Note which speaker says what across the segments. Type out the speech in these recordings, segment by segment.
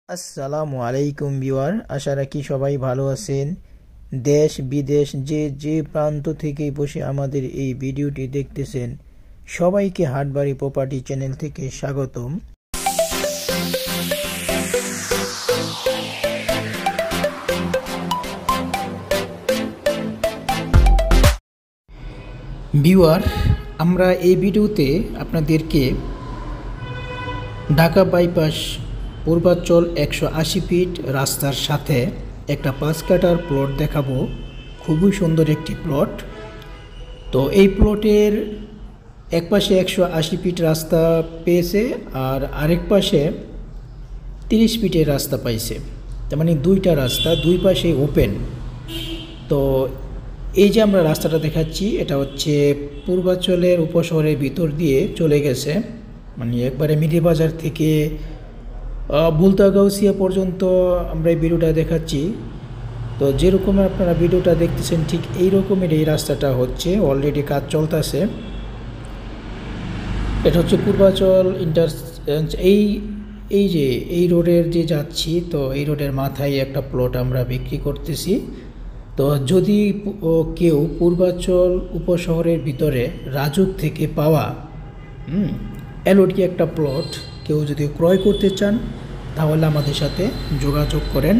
Speaker 1: আসসালামু আলাইকুম ভিউয়ার, আশা রাখি সবাই ভালো আছেন। দেশ বিদেশ যে যে প্রান্ত থেকে বসে আমাদের এই ভিডিওটি দেখতেছেন, সবাইকে হাটবাড়ি প্রপার্টি চ্যানেল থেকে স্বাগতম। ভিউয়ার, আমরা এই ভিডিওতে আপনাদেরকে ঢাকা বাইপাস পূর্বাঞ্চল 180 ফিট রাস্তার সাথে একটা 5 কাঠার প্লট দেখাবো। খুবই সুন্দর একটি প্লট। তো এই প্লটের এক পাশে 180 ফিট রাস্তা পেয়েছে আর আরেক পাশে 30 ফিটের রাস্তা পাইছে। তার মানে দুইটা রাস্তা, দুই পাশে ওপেন। তো এই যে আমরা রাস্তাটা দেখাচ্ছি, এটা হচ্ছে পূর্বাঞ্চলের উপশহরের ভিতর দিয়ে চলে গেছে, মানে একবারে মিরি বাজার থেকে বুলতাগাউসিয়া পর্যন্ত আমরা এই ভিডিওটা দেখাচ্ছি। তো যেরকম আপনারা ভিডিওটা দেখতেছেন ঠিক এই রকমের এই রাস্তাটা হচ্ছে, অলরেডি কাজ চলতেছে। এটা হচ্ছে পূর্বাঞ্চল ইন্টারচেঞ্জ। এই যে এই রোডের যে যাচ্ছি, তো এই রোডের মাথায় একটা প্লট আমরা বিক্রি করতেছি। তো যদি কেউ পূর্বাঞ্চল উপশহরের ভিতরে রাজুক থেকে পাওয়া এলওডি একটা প্লট কেউ যদি ক্রয় করতে চান, তাহলে আমাদের সাথে যোগাযোগ করেন।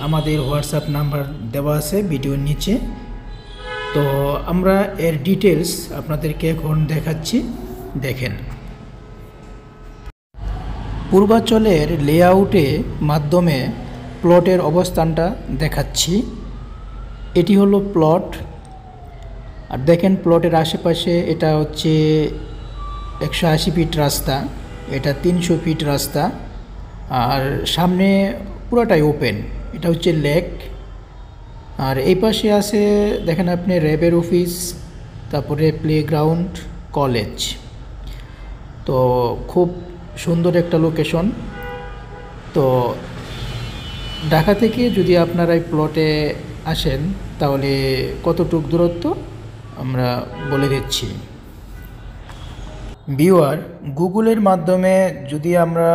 Speaker 1: আমাদের হোয়াটসঅ্যাপ নাম্বার দেওয়া আছে ভিডিওর নিচে। তো আমরা এর ডিটেলস আপনাদেরকে এখন দেখাচ্ছি, দেখেন। পূর্বাঞ্চলের লেআউটে মাধ্যমে প্লটের অবস্থানটা দেখাচ্ছি। এটি হলো প্লট। আর দেখেন প্লটের আশেপাশে এটা হচ্ছে 180 ফিট রাস্তা, এটা 300 ফিট রাস্তা, আর সামনে পুরোটাই ওপেন। এটা হচ্ছে লেক। আর এই পাশে আছে দেখেন আপনি র্যাবের অফিস, তারপরে প্লেগ্রাউন্ড, কলেজ। তো খুব সুন্দর একটা লোকেশন। তো ঢাকা থেকে যদি আপনারা এই প্লটে আসেন, তাহলে কতটুক দূরত্ব আমরা বলে দিচ্ছি। ভিউয়ার, গুগলের মাধ্যমে যদি আমরা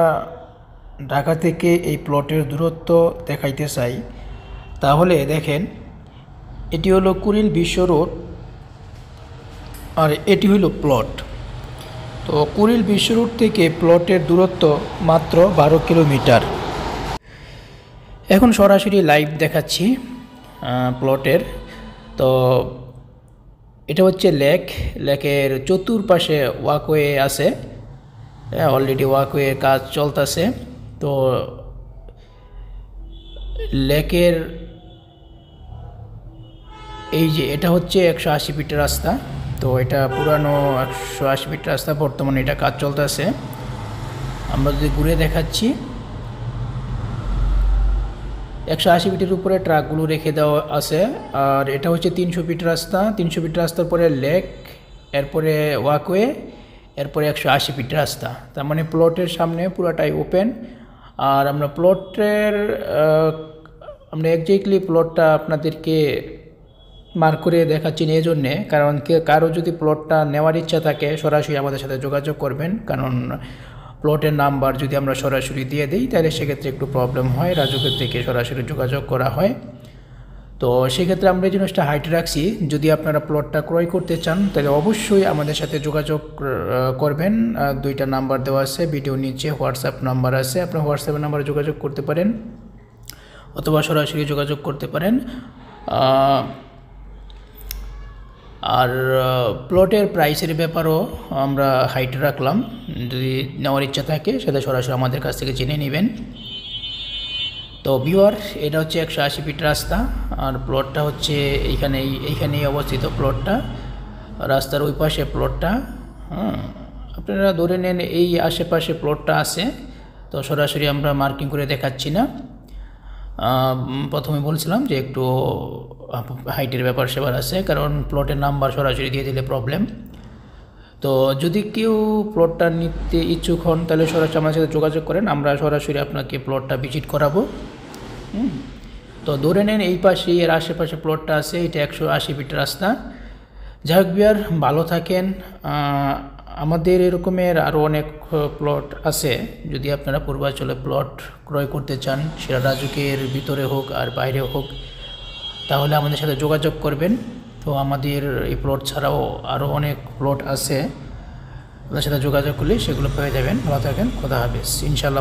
Speaker 1: ঢাকা থেকে এই প্লটের দূরত্ব দেখাইতে চাই, তাহলে দেখেন এটি হলো কুড়িল বিশ্ব রোড আর এটি হলো প্লট। তো কুড়িল বিশ্ব রোড থেকে প্লটের দূরত্ব মাত্র 12 কিলোমিটার। এখন সরাসরি লাইভ দেখাচ্ছি প্লটের। তো এটা হচ্ছে লেকের চতুর্পাশে ওয়াকওয়ে আছে, অলরেডি ওয়াকওয়ের কাজ চলতেছে। তো লেকের এই যে এটা হচ্ছে 180 ফিট রাস্তা। তো এটা পুরানো 180 ফিট রাস্তা, বর্তমানে এটা কাজ চলতেছে। আমরা যদি ঘুরে দেখাচ্ছি, 180 ফিটের উপরে ট্রাকগুলো রেখে দেওয়া আছে। আর এটা হচ্ছে 300 ফিট রাস্তা। 300 ফিট রাস্তার পরে লেক, এরপরে ওয়াকওয়ে, এরপরে 180 ফিট রাস্তা। তার মানে প্লটের সামনে পুরোটাই ওপেন। আর আমরা আমরা একজাক্টলি প্লটটা আপনাদেরকে মার্ক করে দেখাচ্ছি এই জন্যে, কারণ কারো যদি প্লটটা নেওয়ার ইচ্ছা থাকে সরাসরি আমাদের সাথে যোগাযোগ করবেন। কারণ প্লটের নাম্বার যদি আমরা সরাসরি দিয়ে দিই, তাহলে সেক্ষেত্রে একটু প্রবলেম হয়, রাজুকের থেকে সরাসরি যোগাযোগ করা হয়। তো সেক্ষেত্রে আমরা এই জিনিসটা হাইট রাখছি। যদি আপনারা প্লটটা ক্রয় করতে চান, তাহলে অবশ্যই আমাদের সাথে যোগাযোগ করবেন। দুইটা নাম্বার দেওয়া আছে ভিডিও নিচে, হোয়াটসঅ্যাপ নাম্বার আছে, আপনার হোয়াটসঅ্যাপের নাম্বারে যোগাযোগ করতে পারেন অথবা সরাসরি যোগাযোগ করতে পারেন। আর প্লটের প্রাইসের ব্যাপারও আমরা হাইট রাখলাম, যদি নেওয়ার ইচ্ছা থাকে সেটা সরাসরি আমাদের কাছ থেকে জেনে নেবেন। তো ভিউয়ার, এটা হচ্ছে 180 ফিট রাস্তা আর প্লটটা হচ্ছে এইখানেই অবস্থিত প্লটটা, রাস্তার ওই পাশে প্লটটা। আপনারা ধরে নেন এই আশেপাশে প্লটটা আছে। তো সরাসরি আমরা মার্কিং করে দেখাচ্ছি না। প্রথমে বলছিলাম যে একটু হাইটের ব্যাপার সেবার আছে, কারণ প্লটের নাম্বার সরাসরি দিয়ে দিলে প্রবলেম। তো যদি কেউ প্লটটা নিতে ইচ্ছুক হন, তাহলে সরাসরি আমার সাথে যোগাযোগ করেন, আমরা সরাসরি আপনাকে প্লটটা ভিজিট করাবো। তো ধরে নেন এই পাশে এর আশেপাশে প্লটটা আছে, এটা 180 ফিট রাস্তা। যাই হোক ভিউয়ার, ভালো থাকেন। আমাদের এরকমের আরও অনেক প্লট আছে। যদি আপনারা পূর্বাঞ্চলে প্লট ক্রয় করতে চান, সেটা রাজুকের ভিতরে হোক আর বাইরে হোক, তাহলে আমাদের সাথে যোগাযোগ করবেন। তো আমাদের এই প্লট ছাড়াও আরও অনেক প্লট আছে, আপনার সাথে যোগাযোগ করলে সেগুলো পেয়ে যাবেন। ভালো থাকেন, খোদা হাফেজ। ইনশাল্লাহ।